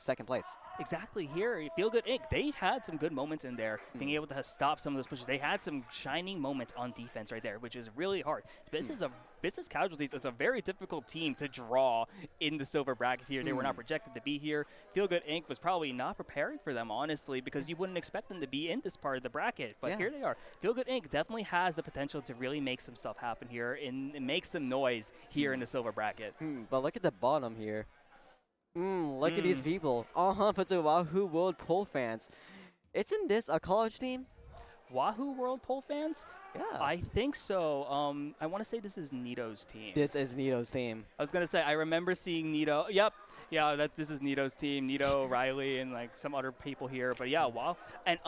second place. Exactly here, Feel Good Inc. They've had some good moments in there, being able to stop some of those pushes. They had some shining moments on defense right there, which is really hard. Business Casualties is a very difficult team to draw in the silver bracket here. They were not projected to be here. Feel Good Inc. was probably not preparing for them, honestly, because you wouldn't expect them to be in this part of the bracket. But here they are. Feel Good Inc. definitely has the potential to really make some stuff happen here and make some noise here in the silver bracket. But look at the bottom here. Look at these people. For the Wahoo World Poll fans. Isn't this a college team? Wahoo World Poll fans? Yeah. I think so. I want to say this is Nito's team. This is Nito's team. I was going to say, I remember seeing Nito. Yep. Yeah, this is Nito's team. Nito, Riley, and like some other people here. But yeah, wow. And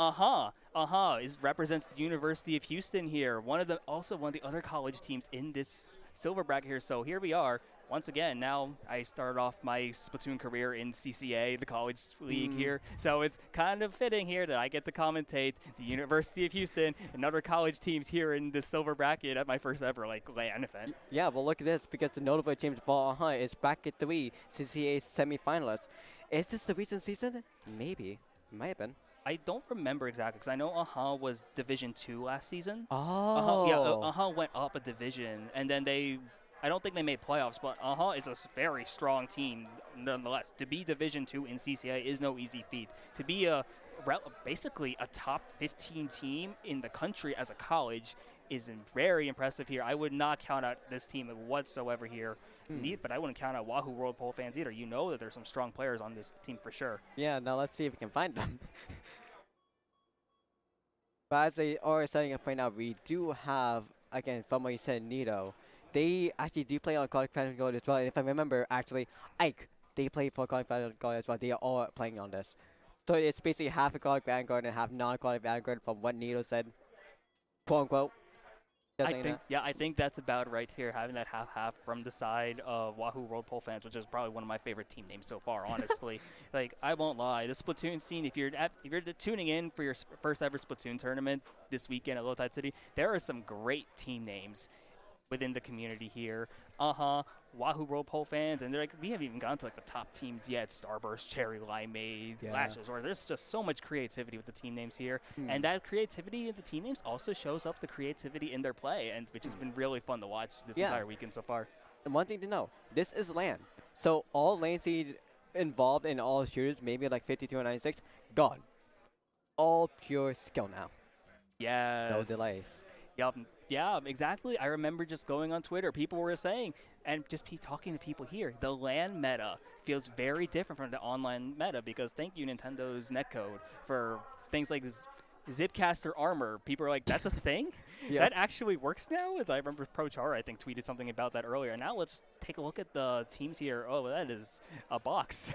represents the University of Houston here. Also one of the other college teams in this silver bracket here. So here we are. Once again, now I started off my Splatoon career in CCA, the college league here. So it's kind of fitting here that I get to commentate the University of Houston and other college teams here in the silver bracket at my first ever LAN event. Yeah, well look at this, because the notable James Ball is bracket 3 CCA semifinalist. Is this the recent season? Maybe. Might have been. I don't remember exactly because I know was Division 2 last season. Oh. Went up a division, and then I don't think they made playoffs, but is a very strong team nonetheless. To be Division 2 in CCA is no easy feat. To be basically a top 15 team in the country as a college is very impressive here. I would not count out this team whatsoever here, but I wouldn't count out Wahoo World Poll fans either. You know that there's some strong players on this team for sure. Yeah, now let's see if we can find them. But as they are setting up right now, we do have, again, from what you said, Nito. They actually do play on Qualified Gold as well. And if I remember, actually, Ike, they play for Qualified Gold as well. They are all playing on this. So it's basically half a Qualified Vanguard and half non-Qualified Vanguard from what Nito said, quote unquote. I think that's about right here, having that half-half from the side of Wahoo World Poll fans, which is probably one of my favorite team names so far, honestly. Like, I won't lie, the Splatoon scene, if you're tuning in for your first ever Splatoon tournament this weekend at Low Tide City, there are some great team names within the community here. Wahoo World Poll fans, and they're like, we haven't even gotten to like the top teams yet. Starburst, Cherry Limeade, Lashes, or there's just so much creativity with the team names here. And that creativity in the team names also shows up the creativity in their play, and which has been really fun to watch this entire weekend so far. And one thing to know, this is LAN. So all lane seed involved in all shooters, maybe like 52 or 96, gone. All pure skill now. Yes. No delays. Yup. Yeah, exactly. I remember just going on Twitter. People were saying, and just talking to people here, the LAN meta feels very different from the online meta because thank you, Nintendo's netcode, for things like Zipcaster armor. People are like, that's a thing? That actually works now? I remember ProChar, I think, tweeted something about that earlier. Now let's take a look at the teams here. Oh, that is a box.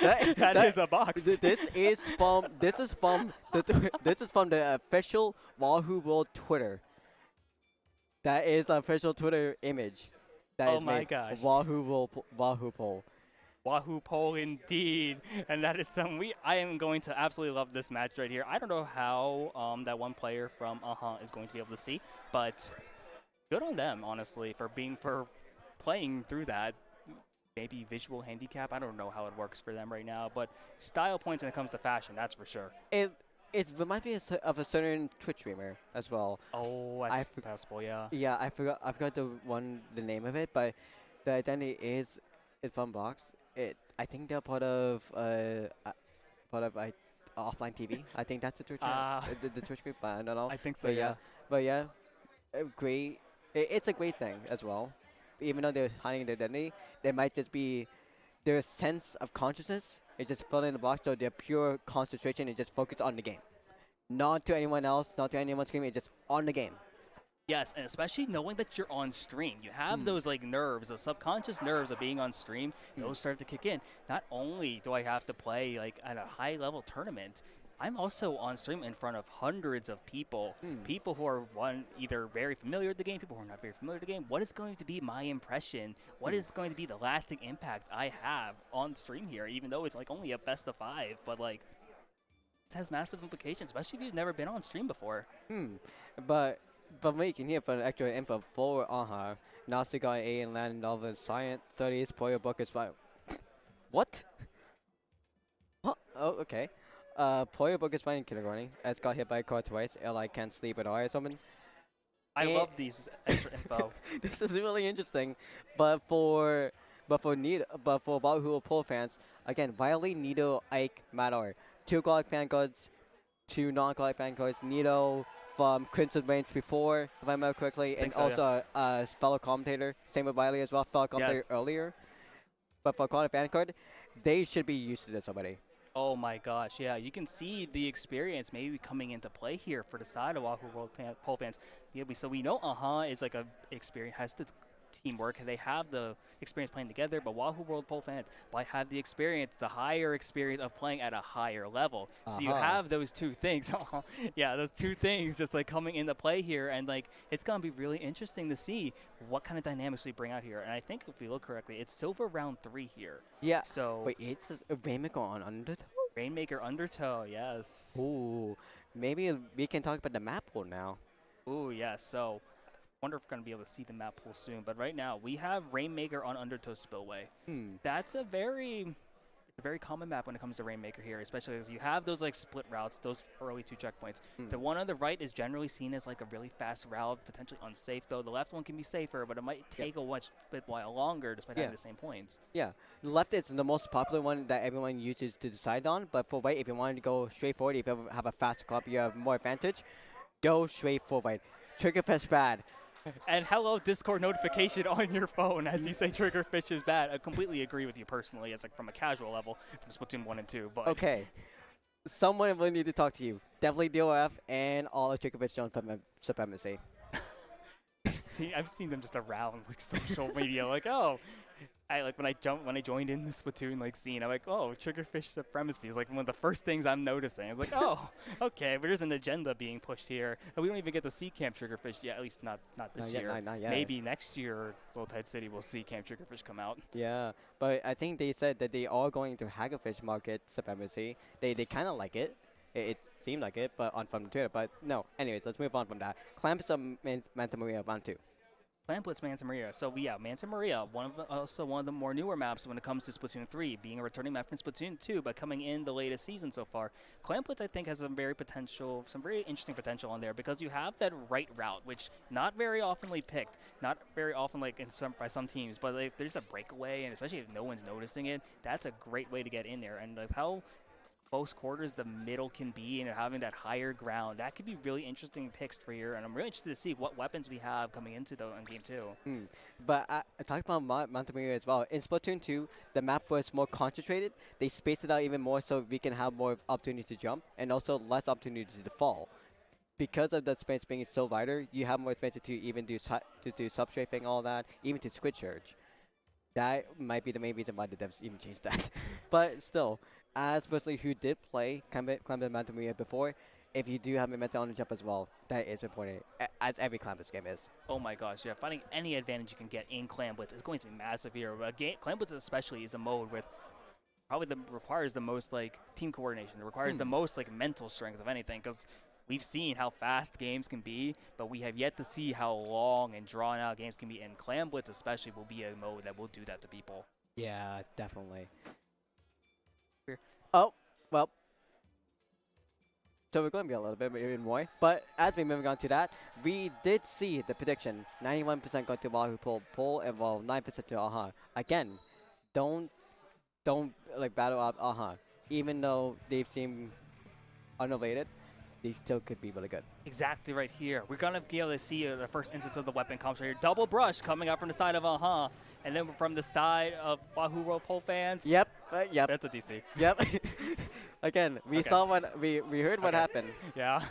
that is a box. This is from the official Wahoo World Twitter. That is the official Twitter image. That is my gosh. Wahoo Poll. Wahoo Poll indeed. And that is something I am going to absolutely love this match right here. I don't know how that one player from is going to be able to see, but good on them, honestly, for playing through that. Maybe visual handicap. I don't know how it works for them right now, but style points when it comes to fashion, that's for sure. It reminds me of a certain Twitch streamer as well. Oh, that's possible, yeah. Yeah, I forgot the name of it, but the identity is from Box. I think they're part of offline TV. I think that's the Twitch the Twitch group. But I don't know. I think so, yeah. But yeah, great. It's a great thing as well. Even though they're hiding their identity, they might just be their sense of consciousness. It's just filling in the box, so their pure concentration is just focused on the game. Not to anyone else, not to anyone screaming, it's just on the game. Yes, and especially knowing that you're on stream. You have those like nerves, those subconscious nerves of being on stream. Those start to kick in. Not only do I have to play like at a high level tournament, I'm also on stream in front of hundreds of people. People who are either very familiar with the game, people who are not very familiar with the game. What is going to be my impression? What is going to be the lasting impact I have on stream here? Even though it's like only a best of 5, but like it has massive implications, especially if you've never been on stream before. But what you can hear from the actual info for Gnostic got A in Land Novel Science Studies, Poyer book is by what? Oh, okay. Poyo book is fine in kindergarten. It's got hit by a car twice. Like can't sleep at all or something. I And love these extra info. this is really interesting, but for Wahoo Pole fans, again, Violet, Nido, Ike, Mador, two Godlic fan cards, two non-Godlic fan cards. Nido from Crimson Range before, if I remember correctly, Think and so, yeah. also a fellow commentator. Same with Violet as well, fellow commentator Yes. earlier. But for Godlic fan card, they should be used to this already. Oh my gosh, yeah, you can see the experience maybe coming into play here for the side of Wahoo World Pole fans. Yeah, so we know is like a experience, has the teamwork. They have the experience playing together, but Wahoo World Pole fans might have the experience, the higher experience of playing at a higher level. So you have those two things. Yeah, those two things just like coming into play here, and like it's gonna be really interesting to see what kind of dynamics we bring out here. And I think if we look correctly, it's silver round 3 here. Yeah. So Wait, it's a Rainmaker on Undertow? Rainmaker Undertow, yes. Ooh, maybe we can talk about the map pool now. Ooh, yes. So wonder if we're going to be able to see the map pool soon. But right now, we have Rainmaker on Undertow Spillway. That's a very common map when it comes to Rainmaker here, especially as you have those like split routes, those early 2 checkpoints. The one on the right is generally seen as like a really fast route, potentially unsafe though. The left one can be safer, but it might take a bit while longer despite having the same points. Yeah, left is the most popular one that everyone uses to decide on. But for right, if you want to go straight forward, if you have a faster club, you have more advantage. Go straight forward. Triggerfish bad. And hello, Discord notification on your phone as you say Triggerfish is bad. I completely agree with you personally, as like from a casual level, from Splatoon 1 and 2. But okay, someone will need to talk to you. Definitely DOF and all of Triggerfish don't supremacy. I've seen them just around like social media, like I like when I joined in the Splatoon like scene, I'm like, oh, Triggerfish supremacy is like one of the first things I'm noticing. I'm like, oh, okay, but there's an agenda being pushed here, and we don't even get to see Camp Triggerfish yet. At least not this year. Not yet. Maybe next year, Soul Tide City will see Camp Triggerfish come out. Yeah, but I think they said that they are going to Haggerfish market supremacy. They kind of like it. It seemed like it, but on from Twitter. But no. Anyways, let's move on from that. Clamps of Manta Maria round 2. Clamplets Manta Maria. So yeah, Manta Maria, also one of the more newer maps when it comes to Splatoon 3, being a returning map from Splatoon 2, but coming in the latest season so far. Clamplets I think has some very interesting potential on there because you have that right route, which not very oftenly picked, not very often like by some teams, but if there's a breakaway, and especially if no one's noticing it, that's a great way to get in there. And like how close quarters the middle can be and having that higher ground, that could be really interesting picks for here, and I'm really interested to see what weapons we have coming into in game 2. But talking about Manta Maria as well, in Splatoon 2, the map was more concentrated. They spaced it out even more so we can have more opportunity to jump and also less opportunity to fall. Because of the space being so wider, you have more space to even do substrafing, all that, even to squid charge. That might be the main reason why the devs even changed that. But still, as personally who did play Clamp Manta Maria before, if you do have momentum on the jump as well, that is important, as every Clamp game is. Oh my gosh, yeah, finding any advantage you can get in Clamplets is going to be massive here. Clamplets especially is a mode with probably requires the most like team coordination. It requires the most like mental strength of anything, because we've seen how fast games can be, but we have yet to see how long and drawn out games can be. And Clam Blitz especially will be a mode that will do that to people. Yeah, definitely. Oh, well. So we're going to be a little bit even more. But as we moving on to that, we did see the prediction. 91% going to Wahoo Pole and well 9% to Aha. Again, don't like battle up Aha. Even though they seem unrelated, they still could be really good. Exactly right here. We're going to be able to see the first instance of the weapon comes right here. Double brush coming out from the side of Aha. And then from the side of Wahoo World Pole fans. Yep. Yep. That's a DC. Yep. Again, we saw what we heard what happened. Yeah.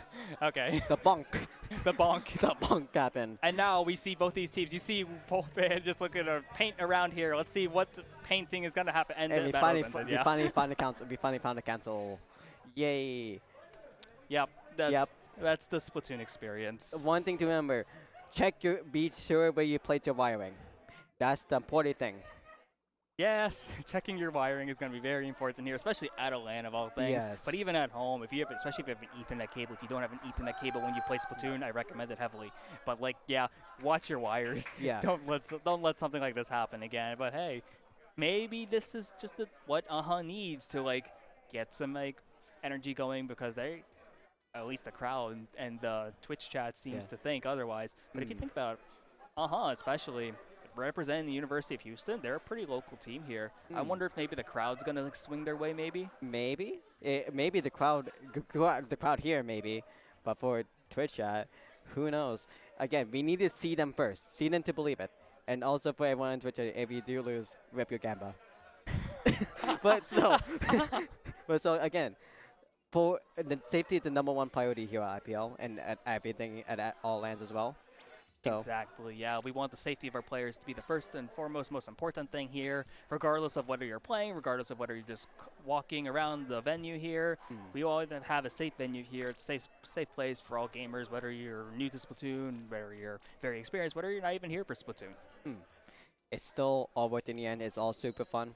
Okay. The bonk. The bonk. The bonk happened. And now we see both these teams. You see Pole fan just looking to paint around here. Let's see what the painting is going to happen. And we finally found a cancel. Yay. Yep. That's the Splatoon experience. One thing to remember, be sure where you place your wiring. That's the important thing. Yes, checking your wiring is going to be very important here, especially at a LAN of all things. Yes. But even at home, especially if you have an Ethernet cable, if you don't have an Ethernet cable when you play Splatoon, I recommend it heavily. But like, yeah, watch your wires. Yeah. Don't let something like this happen again. But hey, maybe this is just what Aha needs to like get some like energy going because they, at least the crowd and the Twitch chat seems to think otherwise. But if you think about especially representing the University of Houston, they're a pretty local team here. I wonder if maybe the crowd's gonna like swing their way, maybe. Maybe the crowd, the crowd here, maybe, but for Twitch chat, who knows? Again, we need to see them first, see them to believe it, and also for everyone on Twitch, if you do lose, rip your gamba. But so, but so again, for the safety is the #1 priority here at IPL and at everything at all lands as well. So. Exactly, yeah. We want the safety of our players to be the first and foremost, most important thing here, regardless of whether you're playing, regardless of whether you're just walking around the venue here. We all have a safe venue here. It's a safe place for all gamers, whether you're new to Splatoon, whether you're very experienced, whether you're not even here for Splatoon. It's still all worth in the end. It's all super fun.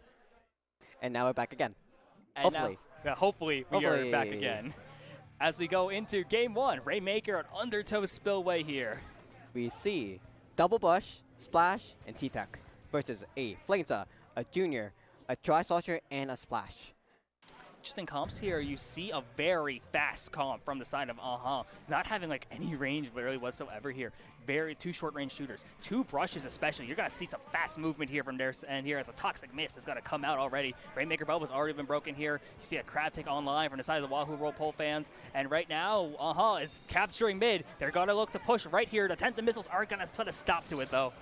And now we're back again. And Hopefully. Hopefully we are back again. As we go into Game 1, Rainmaker at Undertow Spillway here. We see Double Bush, Splash, and T-Tech versus a Flamesa, a Junior, a Tri-Saucer, and a Splash. Interesting comps here. You see a very fast comp from the side of not having like any range really whatsoever here. Two short range shooters, 2 brushes especially. You're gonna see some fast movement here from their end here as a Toxic Mist is gonna come out already. Rainmaker Bubble has already been broken here. You see a Crab take online from the side of the Wahoo Roll Pole fans, and right now is capturing mid. They're gonna look to push right here. The 10th missiles aren't gonna put a stop to it though.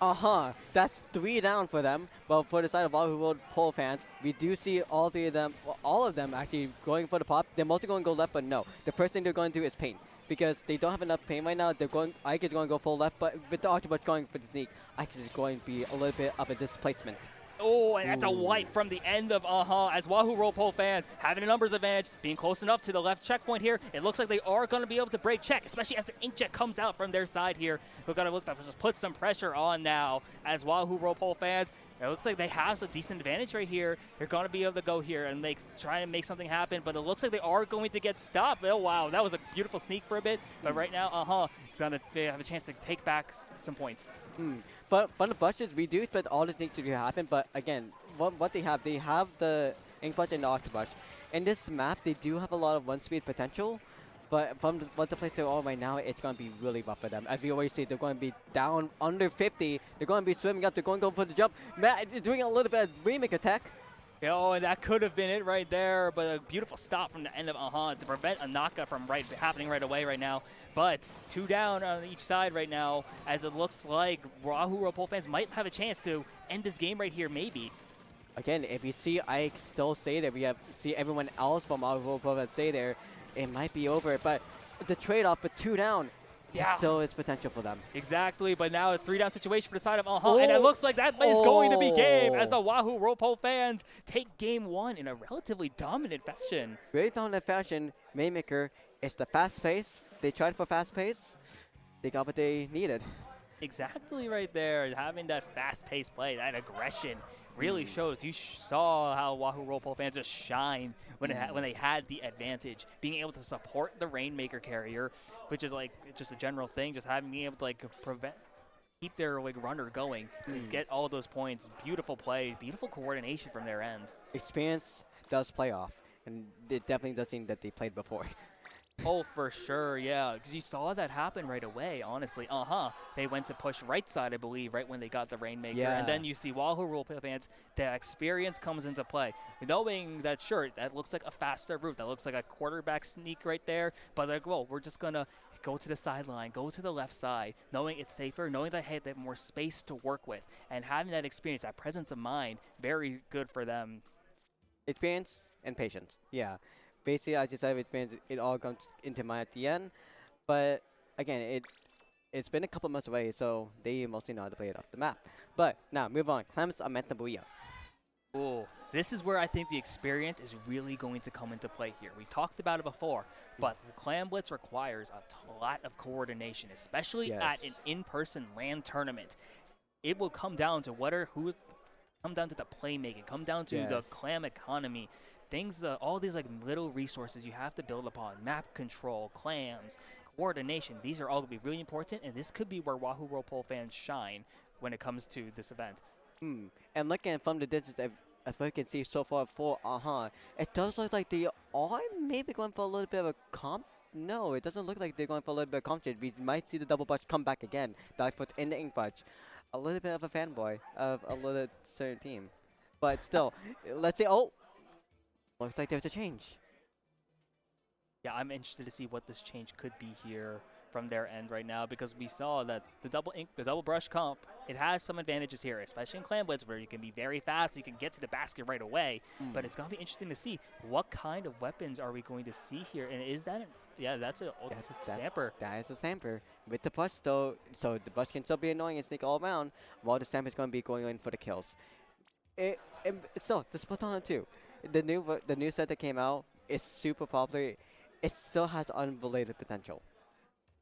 That's 3 down for them. But for the side of Wahoo Roll Pole fans, we do see all of them actually going for the pop. They're mostly going to go left, but no. The first thing they're going to do is paint. Because they don't have enough pain right now. Ike is going to go full left, but with the Octopus going for the sneak, Ike is going to be a little bit of a displacement. Oh, and that's a wipe from the end of as Wahoo Roll Pole fans having a numbers advantage, being close enough to the left checkpoint here. It looks like they are going to be able to break check, especially as the Inkjet comes out from their side here. We're going to look to just put some pressure on now as Wahoo Roll Pole fans. It looks like they have a decent advantage right here. They're going to be able to go here and try and make something happen, but it looks like they are going to get stopped. Oh, wow, that was a beautiful sneak for a bit. But right now, they have a chance to take back some points. But the bushes, we do expect all this needs to happen, but again, what they have the Ink Bush and the Octobus. In this map, they do have a lot of one-speed potential, but from what the players are right now, it's going to be really rough for them. As we always see, they're going to be down under 50. They're going to be swimming up. They're going to go for the jump. Matt is doing a little bit of remake attack. Oh, and that could have been it right there, but a beautiful stop from the end of to prevent a knockup from happening right away right now. But 2 down on each side right now, as it looks like Wahoo Roll Pole fans might have a chance to end this game right here, maybe. Again, if you see Ike still stay there, see everyone else from Wahoo Roll Pole fans stay there, it might be over. But the trade-off with 2 down, still is potential for them. Exactly, but now a 3 down situation for the side of and it looks like that is going to be game as the Wahoo Roll Pole fans take Game 1 in a relatively dominant fashion. Very dominant fashion. Rainmaker, it's the fast pace. They tried for fast pace. They got what they needed. Exactly right there. Having that fast-paced play, that aggression really shows. You saw how Wahoo Roll Pole fans just shine when they had the advantage. Being able to support the Rainmaker carrier, which is like just a general thing, just being able to keep their runner going, get all those points. Beautiful play, beautiful coordination from their end. Experience does play off, and it definitely does seem that they played before. Oh, for sure, yeah, because you saw that happen right away, honestly. They went to push right side, I believe, right when they got the Rainmaker. And then you see Wahoo Roll Pole fans, the experience comes into play. Knowing that, sure, that looks like a faster route. That looks like a quarterback sneak right there. But like, well, we're just going to go to the sideline, go to the left side, knowing it's safer, knowing that, hey, they have more space to work with. And having that experience, that presence of mind, very good for them. Experience and patience, yeah. Basically, as you said, it all comes into mind at the end. But again, it's been a couple months away, so they mostly know how to play it off the map. But now, move on. Clemens Amentabuya. Oh, this is where I think the experience is really going to come into play here. We talked about it before, but Clan Blitz requires a lot of coordination, especially at an in-person LAN tournament. It will come down to come down to the playmaking, come down to the clan economy. All these little resources you have to build upon, map control, clams, coordination, these are all going to be really important, and this could be where Wahoo Roll Pole fans shine when it comes to this event. And looking from the distance, as we can see so far for it does look like they are maybe going for a little bit of a comp. No, it doesn't look like they're going for a little bit of comp trade. We might see the double punch come back again. That's what's in the ink punch. A little bit of a fanboy of a little certain team. But still, let's see. Oh, looks like there's a change. Yeah, I'm interested to see what this change could be here from their end right now, because we saw that the double brush comp, it has some advantages here, especially in Clan Blitz, where you can be very fast, you can get to the basket right away. But it's going to be interesting to see what kind of weapons are we going to see here, and is that that's a Stamper. That is a Stamper. With the push though, so the push can still be annoying and sneak all around, while the Stamper is going to be going in for the kills. Still, the Splatoon 2, the new set that came out is super popular. It still has unrelated potential.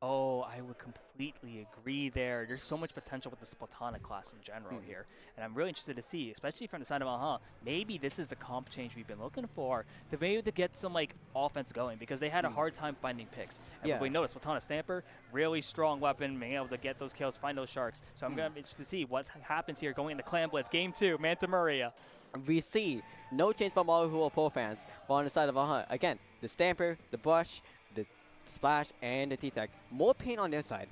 Oh, I would completely agree there. There's so much potential with the Splatonic class in general here. And I'm really interested to see, especially from the side of maybe this is the comp change we've been looking for. To be able to get some like offense going, because they had a hard time finding picks. And we noticed Splatonic Stamper, really strong weapon, being able to get those kills, find those sharks. So I'm going to be interested to see what happens here going into Clan Blitz. Game 2, Manta Maria. We see no change from Wahoo Pro fans, but on the side of again, the Stamper, the Brush, the Splash, and the T-Tech. More paint on their side.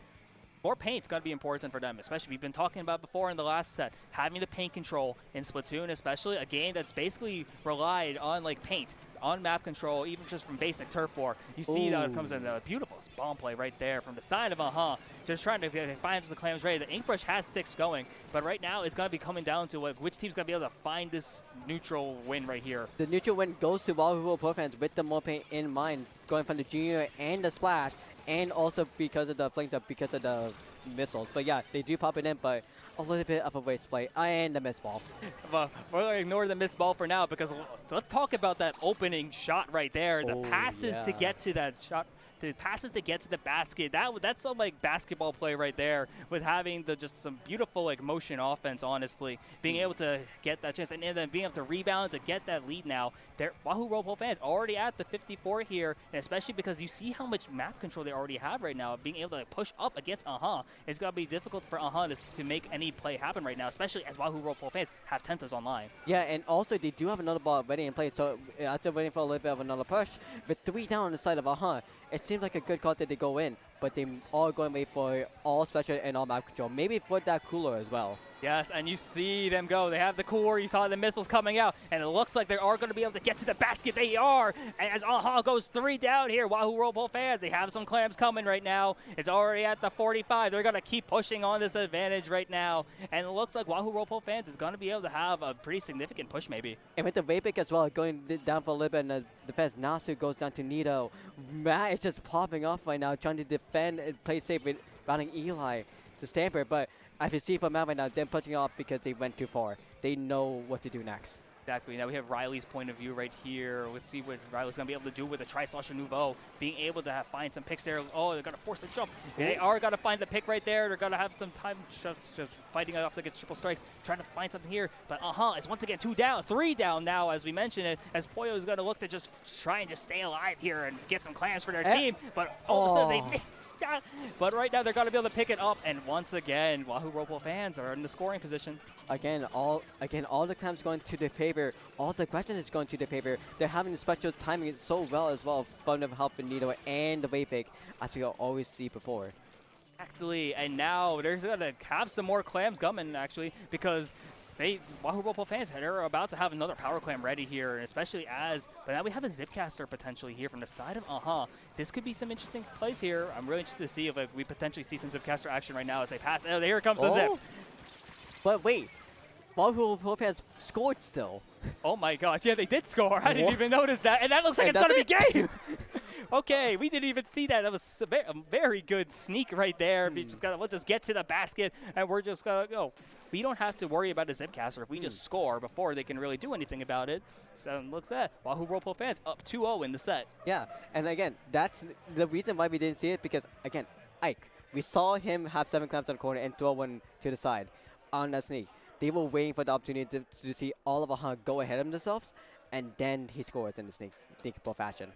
More paint's going to be important for them, especially we've been talking about before in the last set, having the paint control in Splatoon, especially a game that's basically relied on like paint, on map control, even just from basic turf war. You see that it comes in a beautiful bomb play right there from the side of just trying to find the clams ready. The Ink Brush has 6 going, but right now it's going to be coming down to which team's going to be able to find this neutral win right here. The neutral win goes to Wahoo Pro fans with the more paint in mind, going from the Junior and the Splash, and also because of the flames up, because of the missiles. But yeah, they do pop it in, but a little bit of a waste play and the miss ball. We're going to ignore the miss ball for now, because let's talk about that opening shot right there. The passes to get to that shot. The passes to get to the basket, that's some like basketball play right there, with having just some beautiful like motion offense, honestly. Being able to get that chance and then being able to rebound to get that lead now. Wahoo Roll fans already at the 54 here, and especially because you see how much map control they already have right now. Being able to like, push up against it's going to be difficult for to make any play happen right now, especially as Wahoo Roll fans have Tentas online. Yeah, and also they do have another ball ready in play, so I'm still waiting for a little bit of another push. With 3 down on the side of it seems like a good call that they go in, but they are going to wait for all special and all map control. Maybe for that cooler as well. Yes, and you see them go. They have the cooler. You saw the missiles coming out, and it looks like they are going to be able to get to the basket. They are. And as goes 3 down here, Wahoo Roll fans, they have some clams coming right now. It's already at the 45. They're going to keep pushing on this advantage right now. And it looks like Wahoo Roll fans is going to be able to have a pretty significant push maybe. And with the Vapik as well, going down for a little bit in the defense, Nasu goes down to Nito. Matt is just popping off right now, trying to defend and play safe with routing Eli, the Stamper, but as you see from Matt right now, they're punching off because they went too far. They know what to do next. Exactly. Now we have Riley's point of view right here. Let's see what Riley's going to be able to do with the Tri-Slasher Nouveau. Being able to find some picks there. Oh, they're going to force a jump. Ooh. They are going to find the pick right there. They're going to have some time just fighting off to get triple strikes. Trying to find something here. But it's once again 2 down. 3 down now, as we mentioned it. As Poyo is going to look to just try and just stay alive here and get some clams for their team. But all of a sudden they missed the shot. But right now they're going to be able to pick it up. And once again, Wahoo Roll fans are in the scoring position. Again, all the clams going to their favor. All the aggression is going to their favor. They're having the special timing so well as well from the help in Nito and the Vapik, as we always see before. Exactly, and now there's going to have some more clams coming, actually, because Wahoo Roll fans are about to have another power clam ready here, and especially but now we have a Zipcaster potentially here from the side of This could be some interesting plays here. I'm really interested to see if we potentially see some Zipcaster action right now as they pass. Oh, here comes the Zip. But wait, Wahoo Pro fans scored still. Oh my gosh, yeah, they did score. I didn't even notice that, and that looks like it's going to be game. Okay, we didn't even see that. That was a very good sneak right there. We'll just get to the basket, and we're just going to go. We don't have to worry about a Zipcaster if we just score before they can really do anything about it. So it looks at Wahoo Roll fans up 2-0 in the set. Yeah, and again, that's the reason why we didn't see it, because, again, Ike, we saw him have 7 clamps on the corner and throw one to the side on that sneak. They were waiting for the opportunity to see all of go ahead of themselves, and then he scores in the sneakable fashion.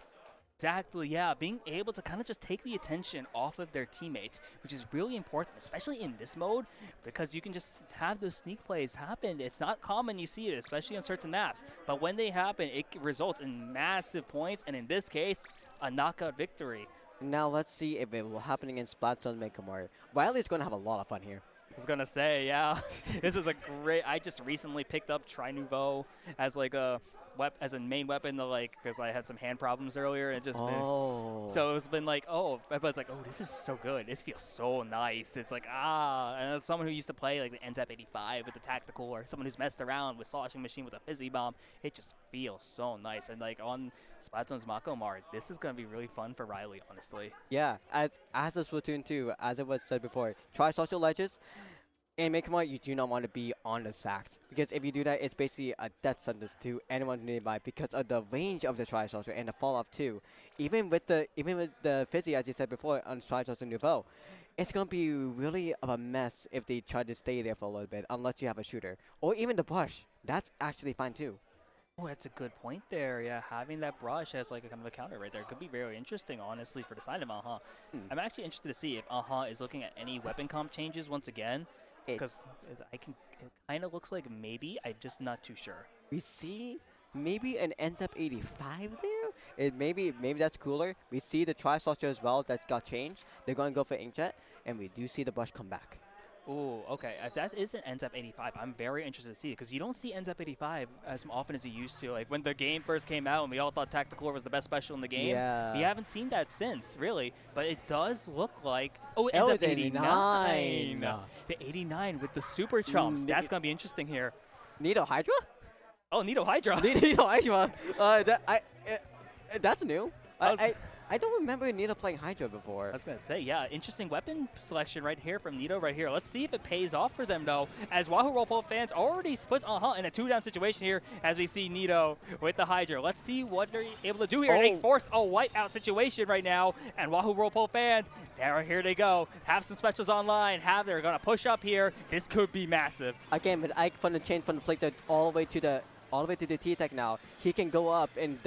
Exactly, yeah. Being able to kind of just take the attention off of their teammates, which is really important, especially in this mode, because you can just have those sneak plays happen. It's not common you see it, especially on certain maps. But when they happen, it results in massive points, and in this case, a knockout victory. Now let's see if it will happen against Splatoon Megamart. Riley's going to have a lot of fun here. I was gonna say, yeah, this is a great. I just recently picked up Tri Nouveau as like a as a main weapon, to like, because I had some hand problems earlier, and it just so it's been like, but it's like, this is so good. It feels so nice. It's like, and as someone who used to play like the NZAP 85 with the tactical, or someone who's messed around with Sloshing Machine with a fizzy bomb, it just feels so nice. And like on Splatoon's Makomar, this is gonna be really fun for Riley, honestly. Yeah, as a Splatoon 2, as it was said before, try social ledges. In Megamart, you do not want to be on the sacks, because if you do that, it's basically a death sentence to anyone nearby because of the range of the Tri-Saucer and the fall-off too. Even with the fizzy, as you said before, on Tri-Saucer Nouveau, it's going to be really of a mess if they try to stay there for a little bit, unless you have a shooter. Or even the brush. That's actually fine too. Oh, that's a good point there. Yeah, having that brush as like a kind of a counter right there could be very interesting, honestly, for the side of I'm actually interested to see if is looking at any weapon comp changes once again. Because it kind of looks like maybe, I'm just not too sure. We see maybe an NZAP 85 there? Maybe that's cooler. We see the Tri-Saucer as well that got changed. They're going to go for Inkjet, and we do see the brush come back. Ooh, okay. If that is an NZAP 85, I'm very interested to see it, because you don't see NZAP 85 as often as you used to. Like when the game first came out and we all thought Tactical was the best special in the game, we haven't seen that since, really. But it does look like, NZAP 89. The 89 with the super chumps. That's going to be interesting here. Nido Hydra? Oh, Nido Hydra. Nido Hydra. That's new. I don't remember Nido playing Hydra before. I was going to say, yeah, interesting weapon selection right here from Nido right here. Let's see if it pays off for them, though, as Wahoo Roleplay fans already split in a 2-down situation here as we see Nido with the Hydra. Let's see what they're able to do here. They force a wipeout situation right now, and Wahoo Roleplay fans, here they go. Have some specials online. They're going to push up here. This could be massive. Again, with Ike from the chain from the flick all the way to the T-Tech now. He can go up, and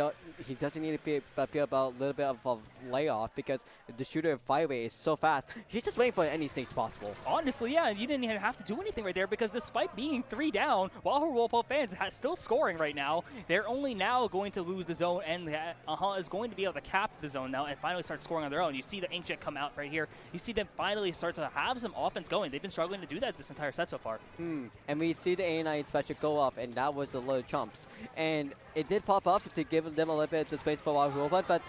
he doesn't need to feel about a little bit of a layoff, because the shooter Fireway is so fast. He's just waiting for any stage possible. Honestly, yeah, you didn't even have to do anything right there, because despite being 3 down, Wahoo Roleplay fans still scoring right now. They're only now going to lose the zone, and is going to be able to cap the zone now and finally start scoring on their own. You see the Inkjet come out right here. You see them finally start to have some offense going. They've been struggling to do that this entire set so far. And we see the A9 special go up, and that was the low chumps. And it did pop up to give them a little bit of space for Wahoo Roleplay, but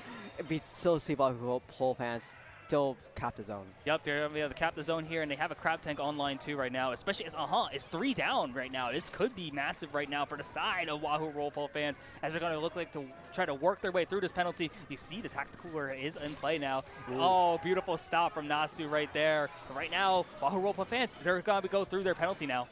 we still see Wahoo Roleplay fans still cap the zone. Yep, they're able to cap the zone here, and they have a crab tank online too right now, especially as is 3 down right now. This could be massive right now for the side of Wahoo Roleplay fans, as they're going to look like to try to work their way through this penalty. You see the tactical cooler is in play now. Ooh. Oh, beautiful stop from Nasu right there. But right now, Wahoo Roleplay fans, they're going to go through their penalty now.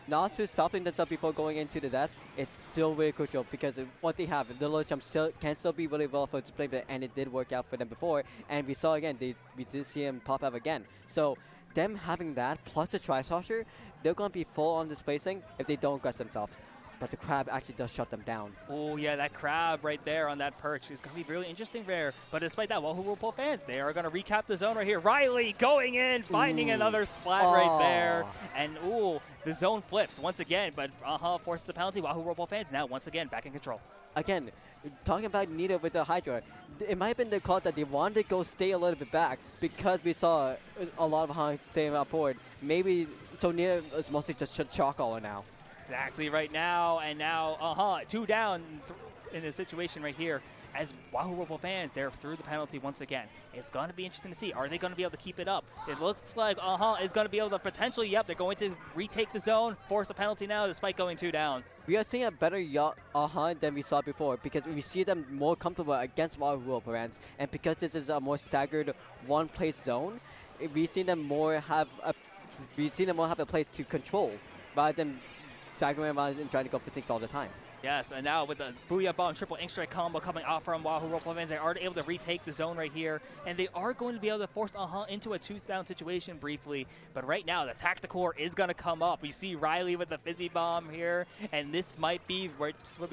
Nasu stopping themselves before going into the death is still very crucial, because what they have, the low jump can still be really well for display, and it did work out for them before. And we saw again, we did see him pop up again. So them having that plus the Tri-Saucer, they're going to be full on displacing if they don't aggress themselves. But the crab actually does shut them down. Oh, yeah, that crab right there on that perch is going to be really interesting there. But despite that, Wahoo Roleplay fans, they are going to recap the zone right here. Riley going in, finding another splat right there. And, the zone flips once again, but forces the penalty. Wahoo Roleplay fans now once again back in control. Again, talking about Nido with the Hydra, it might have been the call that they wanted to go stay a little bit back, because we saw a lot of Hunk staying up forward. Maybe, so Nido is mostly just shock caller now. Exactly right now, and now 2 down in this situation right here. As Wahoo Roleplay fans, they're through the penalty once again. It's going to be interesting to see. Are they going to be able to keep it up? It looks like is going to be able to potentially, they're going to retake the zone, force a penalty now despite going 2 down. We are seeing a better than we saw before, because we see them more comfortable against Wahoo Roleplay fans, and because this is a more staggered one-place zone, we see them more have a place to control rather than staggering around and trying to go for 6 all the time. Yes, and now with the Booyah Bomb triple ink strike combo coming out from Wahoo Roleplay fans, they are able to retake the zone right here, and they are going to be able to force into a 2-down situation briefly. But right now, the Tacticore is going to come up. You see Riley with the Fizzy Bomb here, and this might be what we've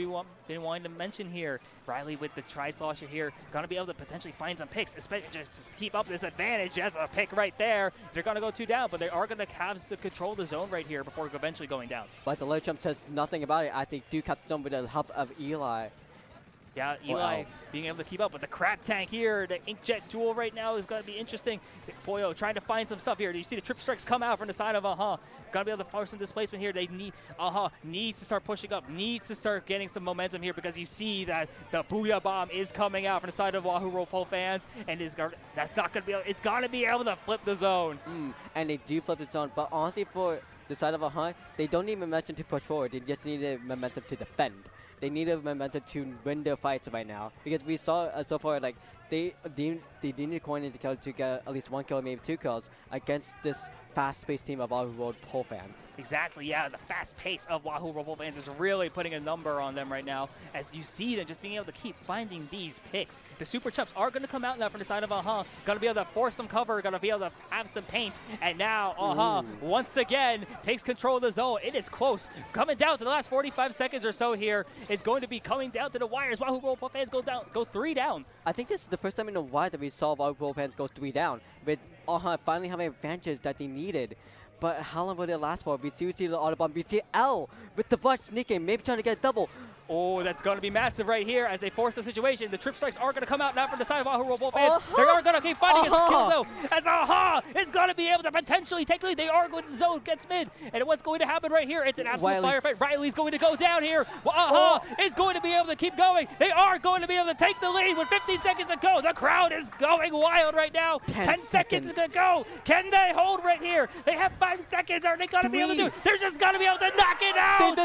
been wanting to mention here. Riley with the Tri-Slosher here, going to be able to potentially find some picks, especially just to keep up this advantage. That's a pick right there. They're going to go 2 down, but they are going to have to control the zone right here before eventually going down. But the low jump says nothing about it as they do catch the zone with the help of Eli. Yeah, Eli being able to keep up with the crab tank here. The Inkjet duel right now is going to be interesting. Poyo trying to find some stuff here. You see the trip strikes come out from the side of Going to be able to force some displacement here. They need needs to start pushing up, needs to start getting some momentum here because you see that the Booyah Bomb is coming out from the side of Wahoo Rolepole fans, and that's not going to be able, it's going to be able to flip the zone. And they do flip the zone, but honestly for the side of they don't need momentum to push forward. They just need a momentum to defend. They need a momentum to win their fights right now because we saw so far like they need a coin in the kill to get at least 1 kill, maybe 2 kills against this fast-paced team of Wahoo Rolepole fans. Exactly, yeah. The fast pace of Wahoo Rolepole fans is really putting a number on them right now as you see them just being able to keep finding these picks. The Super Chumps are going to come out now from the side of Going to be able to force some cover, going to be able to have some paint. And now once again takes control of the zone. It is close. Coming down to the last 45 seconds or so here. It's going to be coming down to the wires. Wahoo Rolepole fans go 3 down. I think this is the first time in a while that we saw Wahoo Rolepole fans go 3 down, with finally having advantage that they needed. But how long will it last for? We see the auto bomb. We see L with the butt sneaking, maybe trying to get a double. Oh, that's going to be massive right here as they force the situation. The trip strikes are going to come out now from the side of Wahoo Rolepole fans. They are going to keep fighting his skill though, as is going to be able to potentially take the lead. They are going to zone, gets mid. And what's going to happen right here? It's an absolute firefight. Riley's going to go down here. Is going to be able to keep going. They are going to be able to take the lead with 15 seconds to go. The crowd is going wild right now. 10 seconds to go. Can they hold right here? They have 5 seconds. Are they going to be able to do it? They're just going to be able to knock it out.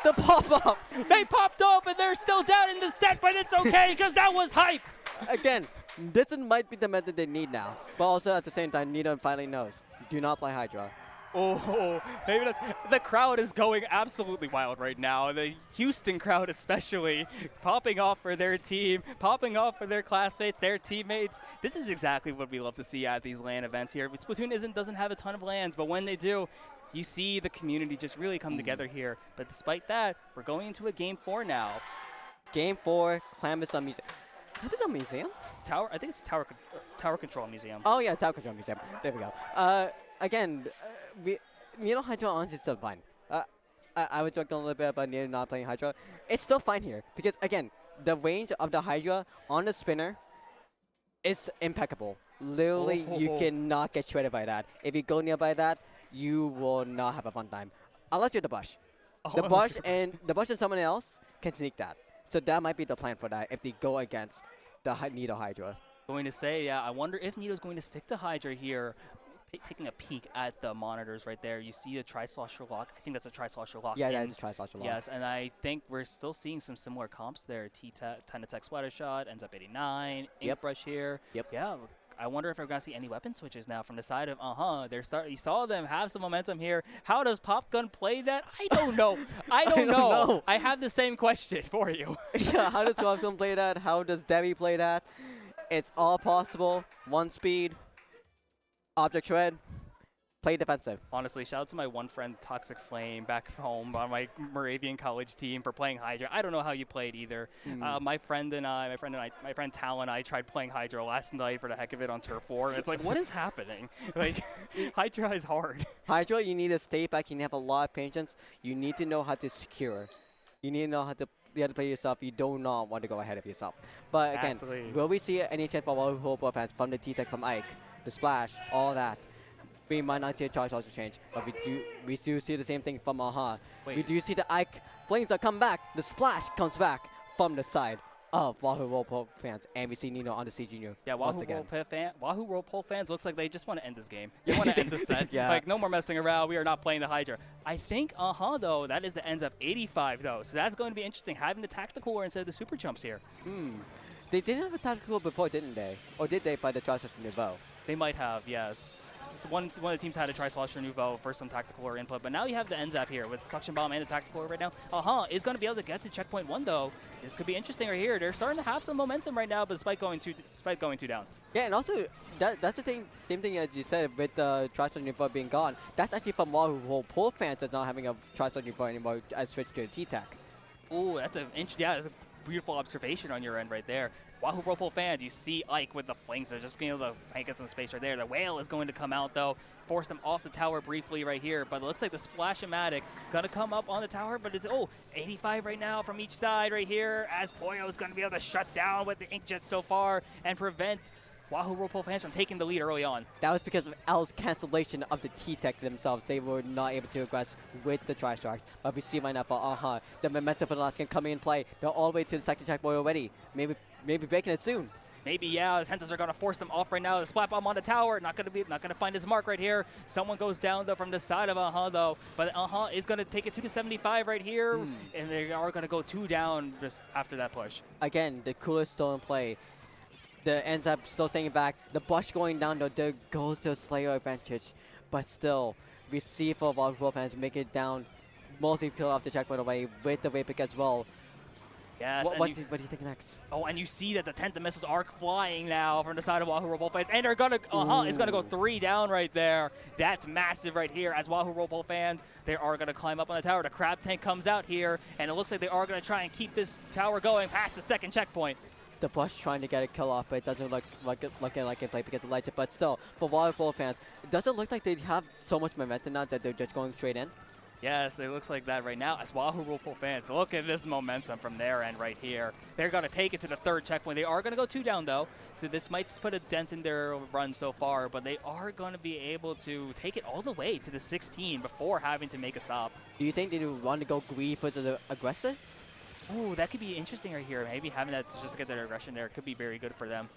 The pop-up. They popped up and they're still down in the set, but it's okay because that was hype. Again, this might be the method they need now. But also at the same time, Nito finally knows. Do not play Hydra. Oh, maybe the crowd is going absolutely wild right now. The Houston crowd especially popping off for their team, popping off for their classmates, their teammates. This is exactly what we love to see at these LAN events here. Splatoon doesn't have a ton of LANs, but when they do, you see the community just really come together here. But despite that, we're going into a Game 4 now. Game 4, Clamison Museum. Clamison Museum? I think it's Tower Control Museum. Oh yeah, Tower Control Museum. There we go. Again, Hydra honestly is still fine. I was talking a little bit about Nito not playing Hydra. It's still fine here because again, the range of the Hydra on the spinner is impeccable. Literally, you cannot get shredded by that. If you go nearby that, you will not have a fun time. Unless you're the Bush. The Bush and someone else can sneak that. So that might be the plan for that if they go against the Nito Hydra. Going to say, yeah, I wonder if Nito's going to stick to Hydra here. Taking a peek at the monitors right there, you see the Tri-Slosher lock. I think that's a Tri-Slosher lock. Yeah, that is a Tri-Slosher lock. Yes, and I think we're still seeing some similar comps there. T-Tech Sweater Shot, ends up 89, Ink Brush here. Yeah, I wonder if we're going to see any weapon switches now from the side of You saw them have some momentum here. How does Popgun play that? I don't know. I don't know. I have the same question for you. Yeah, how does Popgun play that? How does Debbie play that? It's all possible. 1 speed, object shred, play defensive. Honestly, shout out to my one friend, Toxic Flame, back home on my Moravian college team for playing Hydra. I don't know how you played either. My friend Tal and I tried playing Hydra last night for the heck of it on Turf 4. And it's like, what is happening? Like, Hydra is hard. Hydra, you need to stay back. You need to have a lot of patience. You need to know how to secure. You need to know how to play yourself. You do not want to go ahead of yourself. But again, will we see any chance for Wahoo Rolepole fans from the T-Tech, from Ike, the splash, all that? We might not see a charge also change, but we do see the same thing from We do see the Ike flames are come back. The splash comes back from the side of Wahoo Rolepole fans, and we see Nino on the C Junior. Yeah, Wahoo Rolepole fans looks like they just want to end this game. They want to end the set. Yeah. Like, no more messing around. We are not playing the Hydra. I think, though, that is the ends of 85, though. So that's going to be interesting, having the tactical core instead of the super jumps here. They didn't have a tactical before, didn't they? Or did they by the Tri-Slosher Nouveau? They might have, yes. one of the teams had to try Celestial Nouveau for some tactical or input, but now you have the Enzap here with Suction Bomb and the tactical right now. Is going to be able to get to checkpoint 1 though. This could be interesting right here. They're starting to have some momentum right now, but despite going two down. Yeah, and also that's the same thing as you said with the TriStar Nouveau being gone. That's actually from Wahoo Pool fans that's not having a TriStar Nouveau anymore as switched to T-Tech. Ooh, that's a beautiful observation on your end right there. Wahoo Whirlpool fans, you see Ike with the flings. They're just being able to get some space right there. The whale is going to come out though, force them off the tower briefly right here. But it looks like the Splash-O-Matic going to come up on the tower, but it's 85 right now from each side right here, as Poyo is going to be able to shut down with the Inkjet so far and prevent Wahoo Whirlpool fans from taking the lead early on. That was because of L's cancellation of the T-Tech themselves. They were not able to aggress with the Tri-Sharks. But we see right now for the momentum for the last can come in play. They're all the way to the second checkpoint already. Maybe breaking it soon. Maybe, yeah, the Tentas are going to force them off right now. The Splat Bomb on the tower, not going to find his mark right here. Someone goes down, though, from the side of though. But is going to take it to the 75 right here. And they are going to go 2 down just after that push. Again, the cooler still in play. The ends up still staying back. The Bush going down, though, there goes to Slayer advantage. But still, we see for Wahoo fans make it down. Mostly kill off the checkpoint away with the Vapic as well. Yes. What do you think next? Oh, and you see that the Tenta missiles are flying now from the side of Wahoo Whirlpool fans. And they're going to, is going to go 3 down right there. That's massive right here. As Wahoo Whirlpool fans, they are going to climb up on the tower. The Crab Tank comes out here, and it looks like they are going to try and keep this tower going past the second checkpoint. The Bush trying to get a kill off, but it doesn't look like it play because of Legend. But still, for Wahoo fans, it doesn't look like they have so much momentum now that they're just going straight in. Yes, it looks like that right now. As Wahoo Whirlpool fans, look at this momentum from their end right here. They're going to take it to the third checkpoint. They are going to go 2 down, though. So this might put a dent in their run so far, but they are going to be able to take it all the way to the 16 before having to make a stop. Do you think they want to go greedy for the aggressive? Ooh, that could be interesting right here. Maybe having that to just get their aggression there could be very good for them.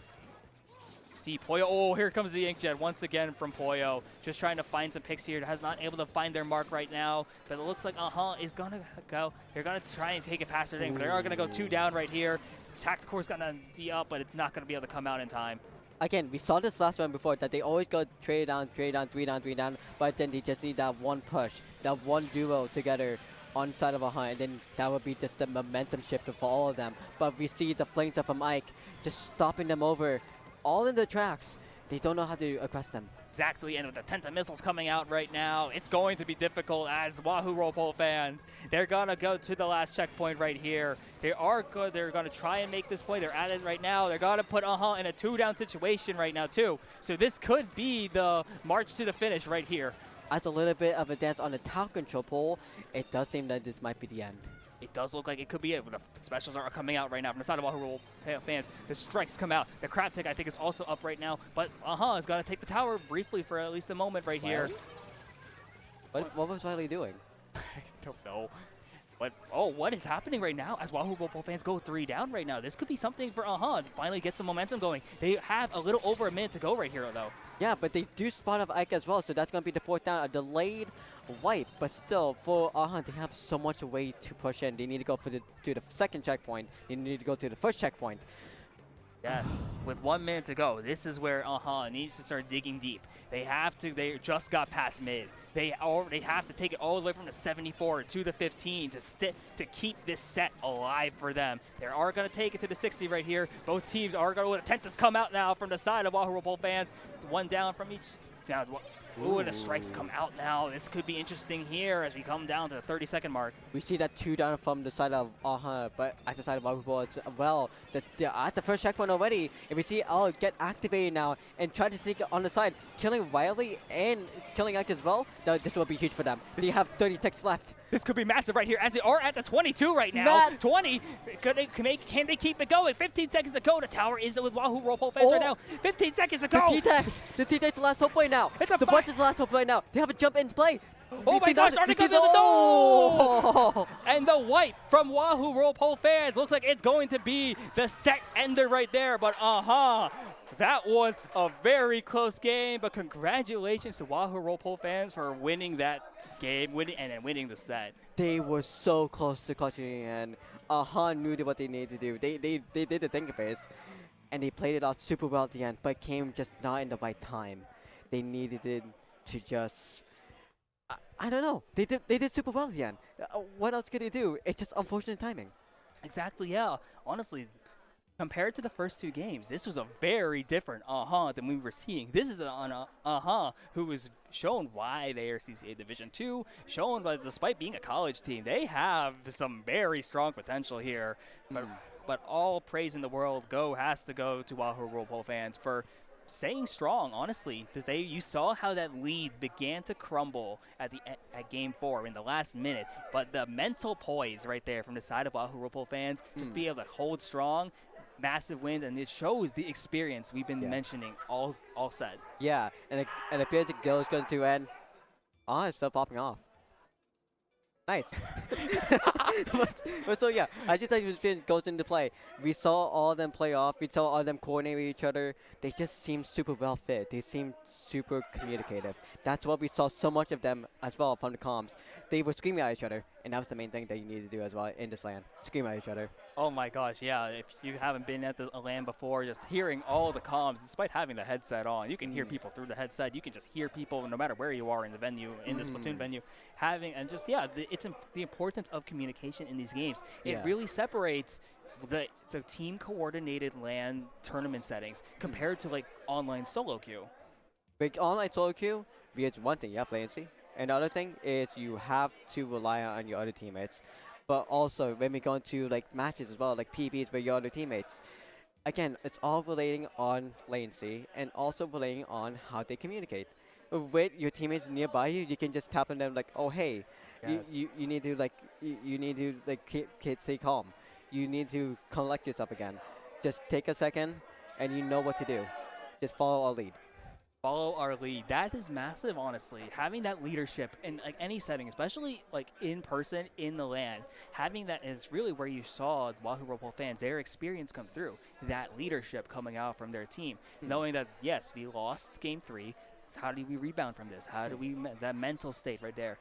See Poyo. Oh, here comes the Inkjet once again from Poyo. Just trying to find some picks here. Has not able to find their mark right now. But it looks like is going to go. They're going to try and take it past their thing, but they are going to go 2 down right here. Tacticore's going to be up, but it's not going to be able to come out in time. Again, we saw this last round before that they always go 3 down, 3 down, but then they just need that one push, that one duo together on side of and then that would be just the momentum shift for all of them. But we see the flames up from Ike just stopping them over, all in the tracks. They don't know how to aggress them. Exactly, and with the Tenta missiles coming out right now, it's going to be difficult as Wahoo Whirlpool fans. They're going to go to the last checkpoint right here. They are good. They're going to try and make this play. They're at it right now. They're going to put in a 2-down situation right now, too. So this could be the march to the finish right here. As a little bit of a dance on the tower control pole, it does seem that this might be the end. It does look like it could be it. The specials are coming out right now from the side of Wahoo fans. The strikes come out. The Crab Tank, I think, is also up right now. But is going to take the tower briefly for at least a moment right here. What was Riley doing? I don't know. But, what is happening right now as Wahoo Whirlpool fans go 3 down right now? This could be something for to finally get some momentum going. They have a little over a minute to go right here, though. Yeah, but they do spot off Ike as well, so that's going to be the 4th down. A delayed wipe, but still, for they have so much way to push in. They need to go to the second checkpoint. They need to go to the first checkpoint. Yes, with 1 minute to go, this is where needs to start digging deep. They have to. They just got past mid. They have to take it all the way from the 74 to the 15 to keep this set alive for them. They are going to take it to the 60 right here. Both teams are going to attempt to come out now from the side of Wahoo Whirlpool fans. 1 down from each. Now, ooh, and the strikes come out now. This could be interesting here as we come down to the 30-second mark. We see that 2 down from the side of but at the side of Wahoo as well. They're at the first checkpoint already. And we see get activated now and try to sneak it on the side, killing Riley and killing Ike as well. This will be huge for them. They have 30 ticks left. This could be massive right here as they are at the 22 right now. 20. Can they keep it going? 15 seconds to go. The tower is with Wahoo Whirlpool fans right now. 15 seconds to go. The T-Tech's the last hope right now. The Bunch is the last hope right now. They have a jump in play. Oh my gosh, are they going to the no! And the wipe from Wahoo Whirlpool fans. Looks like it's going to be the set ender right there. But that was a very close game. But congratulations to Wahoo Whirlpool fans for winning that game, winning the set. They were so close to clutching, and knew what they needed to do. They did the thinker phase, and they played it out super well at the end, but came just not in the right time. they needed it to just. I don't know. They did super well at the end. What else could they do? It's just unfortunate timing. Exactly, yeah. Honestly, compared to the first two games, this was a very different than we were seeing. This is an who was shown why they are CCA Division 2, shown that despite being a college team, they have some very strong potential here. But all praise in the world has to go to Wahoo Whirlpool fans for staying strong, honestly. You saw how that lead began to crumble at game 4 in the last minute, but the mental poise right there from the side of Wahoo Whirlpool fans, just be able to hold strong, massive wins, and it shows the experience we've been mentioning all set. Yeah, and it appears the Gill is going to end. Oh, it's still popping off. Nice. but so yeah, I just think it goes into play. We saw all of them play off. We saw all of them coordinate with each other. They just seem super well fit. They seem super communicative. That's what we saw so much of them as well from the comms. They were screaming at each other, and that was the main thing that you need to do as well in this LAN. Scream at each other. Oh my gosh, yeah. If you haven't been at the LAN before, just hearing all the comms, despite having the headset on, you can hear people through the headset. You can just hear people no matter where you are in the venue, in the Splatoon venue, it's the importance of communication in these games. It really separates the team coordinated LAN tournament settings compared to like online solo queue. With online solo queue, it's one thing, you have latency. And the other thing is you have to rely on your other teammates. But also, when we go into like matches as well, like PBs with your other teammates, again, it's all relating on latency and also relating on how they communicate. With your teammates nearby you, you can just tap on them like, oh hey, you need to stay calm. You need to collect yourself again. Just take a second, and you know what to do. Just follow our lead. Follow our lead. That is massive, honestly. Having that leadership in like any setting, especially like in person in the LAN, having that is really where you saw Wahoo Whirlpool fans, their experience come through. That leadership coming out from their team, knowing that yes, we lost game 3. How do we rebound from this? How do we that mental state right there?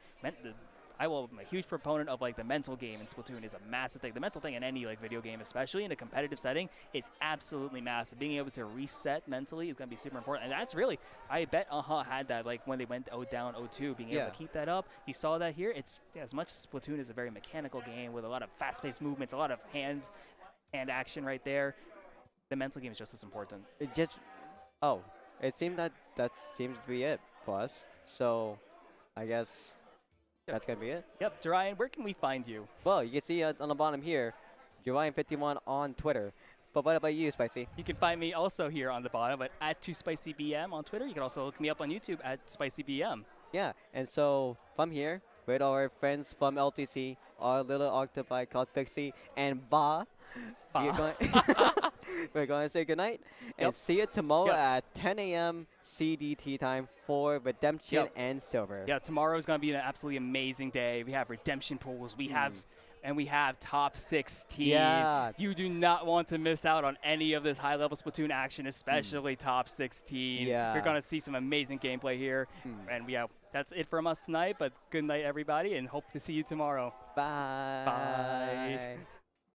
I'm a huge proponent of like the mental game in Splatoon is a massive thing. The mental thing in any like video game, especially in a competitive setting, it's absolutely massive. Being able to reset mentally is going to be super important. And that's really, I bet had that like when they went down 0-2, being able to keep that up. You saw that here. It's as much as Splatoon is a very mechanical game with a lot of fast-paced movements, a lot of hand action right there. The mental game is just as important. It seemed that seems to be it for us. So, I guess. That's going to be it? Yep. Jarian, where can we find you? Well, you can see on the bottom here, Jarian51 on Twitter. But what about you, Spicy? You can find me also here on the bottom, but at 2SpicyBM on Twitter. You can also look me up on YouTube at SpicyBM. Yeah, and so from here, with our friends from LTC, our little octopi called Pixie, and we're going to say goodnight and see you tomorrow at 10 a.m. CDT time for Redemption and Silver. Yeah, tomorrow is going to be an absolutely amazing day. We have Redemption pools. We have top 16. Yeah. You do not want to miss out on any of this high-level Splatoon action, especially top 16. Yeah. You're going to see some amazing gameplay here. And that's it from us tonight, but good night, everybody, and hope to see you tomorrow. Bye. Bye.